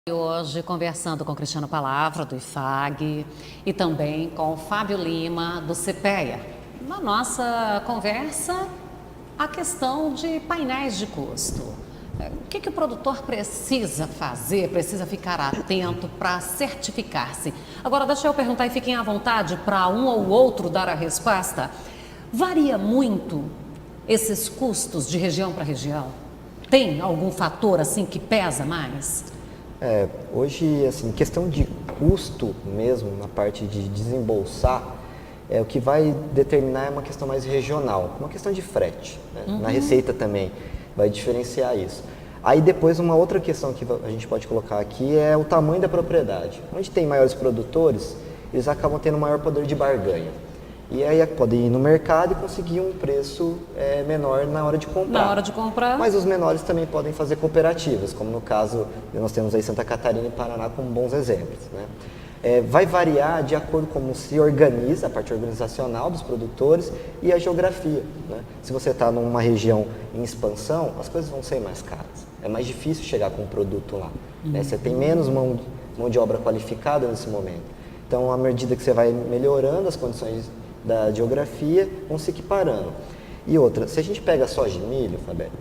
Hoje conversando com Cristiano Palavra, do IFAG, e também com Fábio Lima, do CPEA. Na nossa conversa, a questão de painéis de custo. O que o produtor precisa fazer, precisa ficar atento para certificar-se? Agora, deixa eu perguntar e fiquem à vontade para um ou outro dar a resposta. Varia muito esses custos de região para região? Tem algum fator assim que pesa mais? Hoje, assim, questão de custo mesmo, na parte de desembolsar, o que vai determinar é uma questão mais regional, uma questão de frete, né? Na receita também vai diferenciar isso. Aí depois uma outra questão que a gente pode colocar aqui é o tamanho da propriedade. Onde tem maiores produtores, eles acabam tendo maior poder de barganha. E aí podem ir no mercado e conseguir um preço menor na hora de comprar. Na hora de comprar. Mas os menores também podem fazer cooperativas, como no caso, nós temos aí Santa Catarina e Paraná como bons exemplos, né? Vai variar de acordo com como se organiza, a parte organizacional dos produtores e a geografia, né? Se você está numa região em expansão, as coisas vão ser mais caras. É mais difícil chegar com o produto lá, né? Você tem menos mão de obra qualificada nesse momento. Então, à medida que você vai melhorando as condições da geografia, vão se equiparando. E outra, se a gente pega soja e milho, Fabio,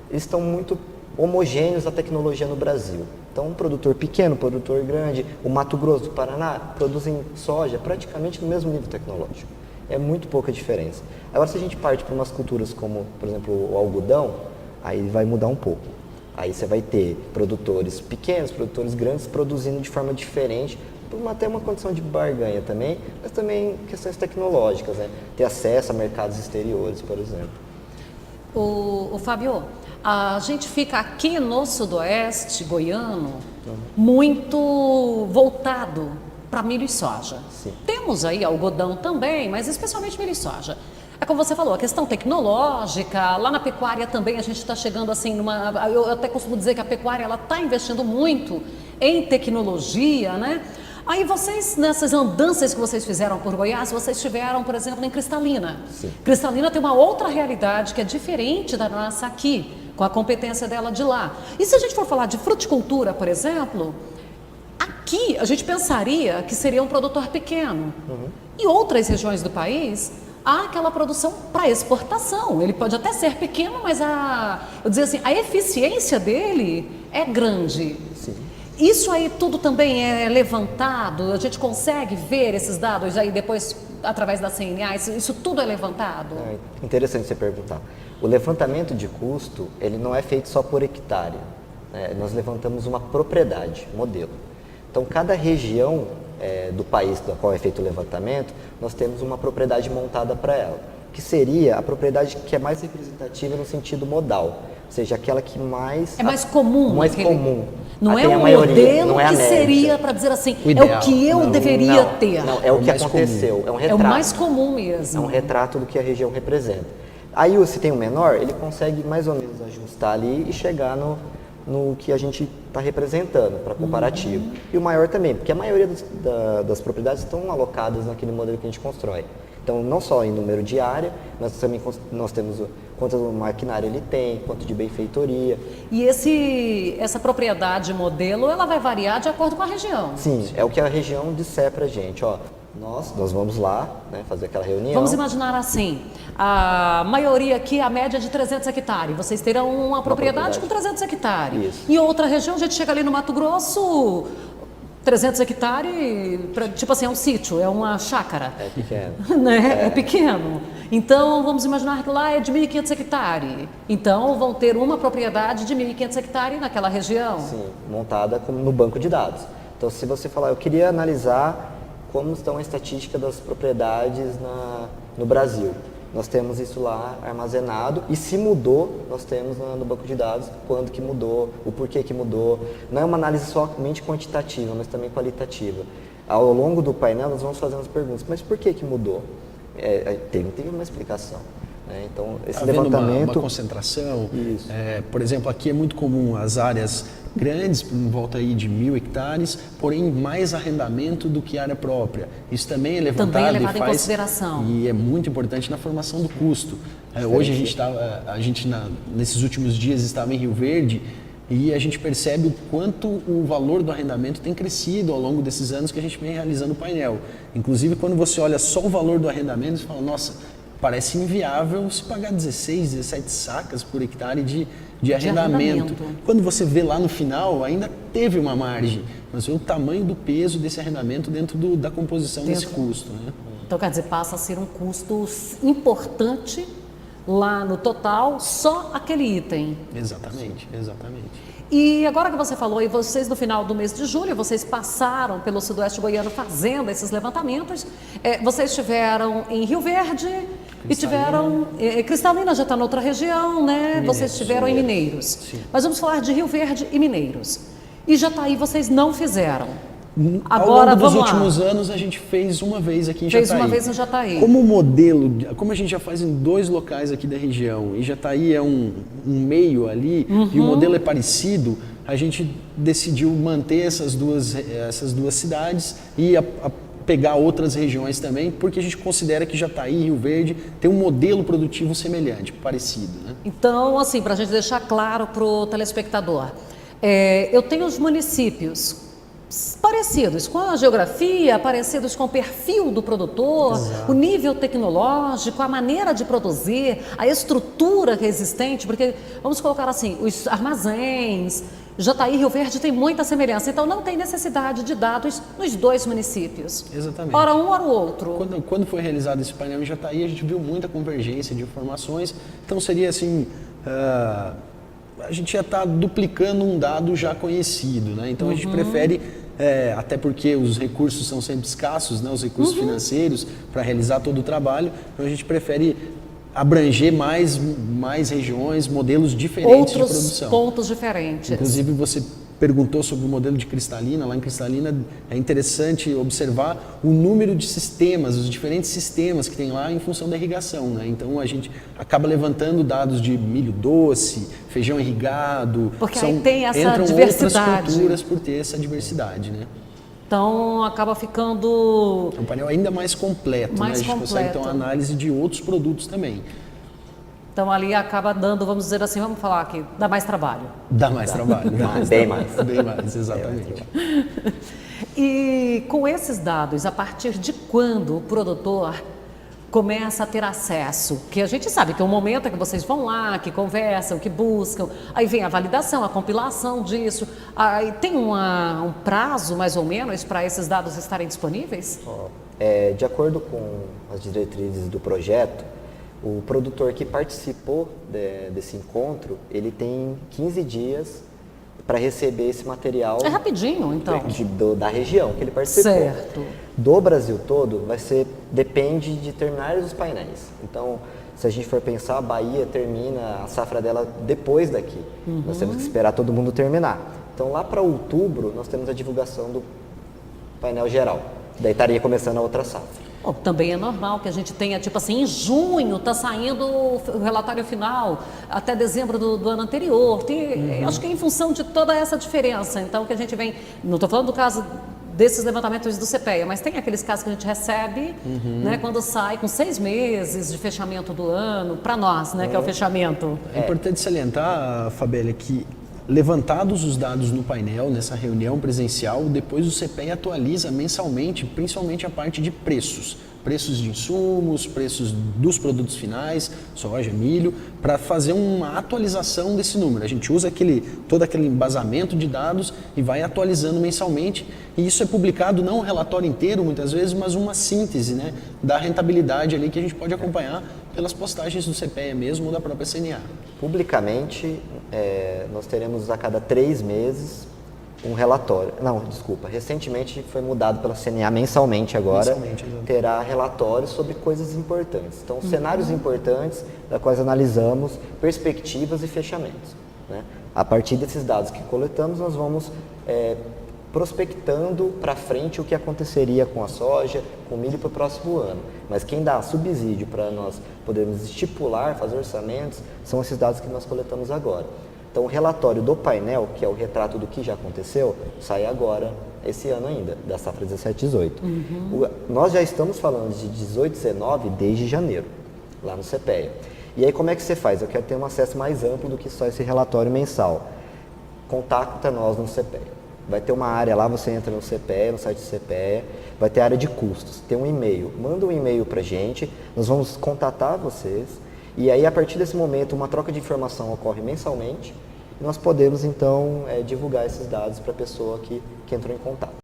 eles estão muito homogêneos a tecnologia no Brasil. Então, um produtor pequeno, um produtor grande, o Mato Grosso do Paraná, produzem soja praticamente no mesmo nível tecnológico. É muito pouca diferença. Agora, se a gente parte para umas culturas como, por exemplo, o algodão, aí vai mudar um pouco. Aí você vai ter produtores pequenos, produtores grandes produzindo de forma diferente, por até uma condição de barganha também, mas também questões tecnológicas, né? Ter acesso a mercados exteriores, por exemplo. O Fábio, a gente fica aqui no sudoeste goiano muito voltado para milho e soja. Sim. Temos aí algodão também, mas especialmente milho e soja. É como você falou, a questão tecnológica, lá na pecuária também a gente está chegando assim numa... Eu até costumo dizer que a pecuária ela está investindo muito em tecnologia, né? Aí vocês, nessas andanças que vocês fizeram por Goiás, vocês estiveram, por exemplo, em Cristalina. Sim. Cristalina tem uma outra realidade que é diferente da nossa aqui, com a competência dela de lá. E se a gente for falar de fruticultura, por exemplo, aqui a gente pensaria que seria um produtor pequeno. Em outras regiões do país, há aquela produção para exportação. Ele pode até ser pequeno, mas eu dizer assim, a eficiência dele é grande. Sim. Isso aí tudo também é levantado? A gente consegue ver esses dados aí depois através da CNA? Isso tudo é levantado? É interessante você perguntar. O levantamento de custo, ele não é feito só por hectare, né? Nós levantamos uma propriedade, modelo. Então, cada região do país da qual é feito o levantamento, nós temos uma propriedade montada para ela, que seria a propriedade que é mais representativa no sentido modal, ou seja, aquela que mais... É mais comum. Mais comum. Não é um maioria, modelo não é que média. seria para dizer assim, O ideal. é o que eu deveria ter. Não, é o que aconteceu, é um É retrato. o mais comum mesmo. É um retrato do que a região representa. Aí, se tem um menor, ele consegue mais ou menos ajustar ali e chegar no que a gente está representando para comparativo. E o maior também, porque a maioria das propriedades estão alocadas naquele modelo que a gente constrói. Então, não só em número de área, mas também nós temos quanto maquinário ele tem, quanto de benfeitoria. E essa propriedade modelo, ela vai variar de acordo com a região. Sim, é o que a região disser para a gente, ó. Nós vamos lá, né, fazer aquela reunião. Vamos imaginar assim, a maioria aqui, a média é de 300 hectares. Vocês terão uma propriedade com 300 hectares. Isso. Em outra região, a gente chega ali no Mato Grosso, 300 hectares, tipo assim, é um sítio, é uma chácara. É pequeno. Né? É pequeno. Então, vamos imaginar que lá é de 1.500 hectares. Então, vão ter uma propriedade de 1.500 hectares naquela região. Sim, montada no banco de dados. Então, se você falar, eu queria analisar como estão a estatística das propriedades no Brasil. Nós temos isso lá armazenado e se mudou, nós temos no banco de dados quando que mudou, o porquê que mudou. Não é uma análise somente quantitativa, mas também qualitativa. Ao longo do painel, nós vamos fazendo as perguntas, mas por que mudou? Tem uma explicação. Então, esse levantamento... uma concentração. Isso. Por exemplo, aqui é muito comum as áreas grandes, em volta aí de 1.000 hectares, porém mais arrendamento do que área própria. Isso também é levantado Também é levado e em consideração. E é muito importante na formação do custo. Hoje nesses últimos dias estava em Rio Verde, E a gente percebe o quanto o valor do arrendamento tem crescido ao longo desses anos que a gente vem realizando o painel. Inclusive, quando você olha só o valor do arrendamento, você fala, nossa, parece inviável se pagar 16, 17 sacas por hectare de arrendamento. Quando você vê lá no final, ainda teve uma margem, mas vê o tamanho do peso desse arrendamento dentro da composição desse custo, né? Então, quer dizer, passa a ser um custo importante lá no total, só aquele item. Exatamente, exatamente. E agora que você falou, e vocês no final do mês de julho, vocês passaram pelo Sudoeste Goiano fazendo esses levantamentos, vocês estiveram em Rio Verde e tiveram... Cristalina já está em outra região, né? Mineiros, vocês estiveram em Mineiros. Sim. Mas vamos falar de Rio Verde e Mineiros. E Jataí vocês não fizeram. Agora, ao longo dos últimos anos, a gente fez uma vez aqui em Jataí. Fez uma vez em Jataí. Como modelo, como a gente já faz em 2 locais aqui da região, e Jataí é um meio ali, e o modelo é parecido, a gente decidiu manter essas duas cidades e pegar outras regiões também, porque a gente considera que Jataí e Rio Verde tem um modelo produtivo semelhante, parecido, né? Então, assim, para a gente deixar claro para o telespectador, eu tenho os municípios parecidos com a geografia, parecidos com o perfil do produtor, Exato. O nível tecnológico, a maneira de produzir, a estrutura existente, porque, vamos colocar assim, os armazéns, Jataí e Rio Verde tem muita semelhança, então não tem necessidade de dados nos 2 municípios. Exatamente. Ora um, ora o outro. Quando foi realizado esse painel em Jataí, a gente viu muita convergência de informações, então seria assim... a gente já está duplicando um dado já conhecido, né? Então a gente prefere, até porque os recursos são sempre escassos, né? Os recursos financeiros para realizar todo o trabalho, então a gente prefere abranger mais regiões, modelos diferentes de produção. Outros pontos diferentes. Inclusive você perguntou sobre o modelo de Cristalina. Lá em Cristalina é interessante observar o número de sistemas, os diferentes sistemas que tem lá em função da irrigação, né? Então a gente acaba levantando dados de milho doce, feijão irrigado. Porque aí tem essa diversidade. Entram outras culturas por ter essa diversidade, né? Então acaba ficando... É um painel ainda mais completo, né? A gente consegue ter uma análise de outros produtos também. Então ali acaba dando, vamos dizer assim, vamos falar aqui, dá mais trabalho. Dá mais trabalho. Bem mais. Bem mais, exatamente. E com esses dados, a partir de quando o produtor começa a ter acesso? Que a gente sabe que é um momento é que vocês vão lá, que conversam, que buscam, aí vem a validação, a compilação disso. Aí tem um prazo, mais ou menos, para esses dados estarem disponíveis? De acordo com as diretrizes do projeto, o produtor que participou desse encontro, ele tem 15 dias para receber esse material. É rapidinho, então. Da região que ele participou. Certo. Do Brasil todo, depende de terminar os painéis. Então, se a gente for pensar, a Bahia termina a safra dela depois daqui. Nós temos que esperar todo mundo terminar. Então, lá para outubro, nós temos a divulgação do painel geral. Daí estaria começando a outra safra. Bom, também é normal que a gente tenha, tipo assim, em junho está saindo o relatório final, até dezembro do ano anterior. Acho que é em função de toda essa diferença. Então, que a gente vem, não estou falando do caso desses levantamentos do CPEA, mas tem aqueles casos que a gente recebe, né, quando sai com 6 meses de fechamento do ano, para nós, né, que é o fechamento. É importante salientar, Fabélia, que levantados os dados no painel, nessa reunião presencial, depois o CPEA atualiza mensalmente, principalmente a parte de preços. Preços de insumos, preços dos produtos finais, soja, milho, para fazer uma atualização desse número. A gente usa todo aquele embasamento de dados e vai atualizando mensalmente. E isso é publicado não um relatório inteiro, muitas vezes, mas uma síntese, né, da rentabilidade ali que a gente pode acompanhar pelas postagens do CPEA mesmo ou da própria CNA. Publicamente, nós teremos a cada 3 meses um relatório. Não, desculpa, recentemente foi mudado pela CNA mensalmente agora. Terá relatórios sobre coisas importantes. Então, cenários importantes, da quais analisamos perspectivas e fechamentos, né? A partir desses dados que coletamos, nós vamos prospectando para frente o que aconteceria com a soja, com o milho para o próximo ano. Mas quem dá subsídio para nós podermos estipular, fazer orçamentos, são esses dados que nós coletamos agora. Então, o relatório do painel, que é o retrato do que já aconteceu, sai agora, esse ano ainda, da safra 17-18. Nós já estamos falando de 18-19 desde janeiro, lá no CPEA. E aí, como é que você faz? Eu quero ter um acesso mais amplo do que só esse relatório mensal. contacta nós no CPEA. Vai ter uma área lá, você entra no CPEA, no site do CPEA, vai ter área de custos, tem um e-mail. Manda um e-mail para a gente, nós vamos contatar vocês e aí a partir desse momento uma troca de informação ocorre mensalmente e nós podemos então divulgar esses dados para a pessoa que entrou em contato.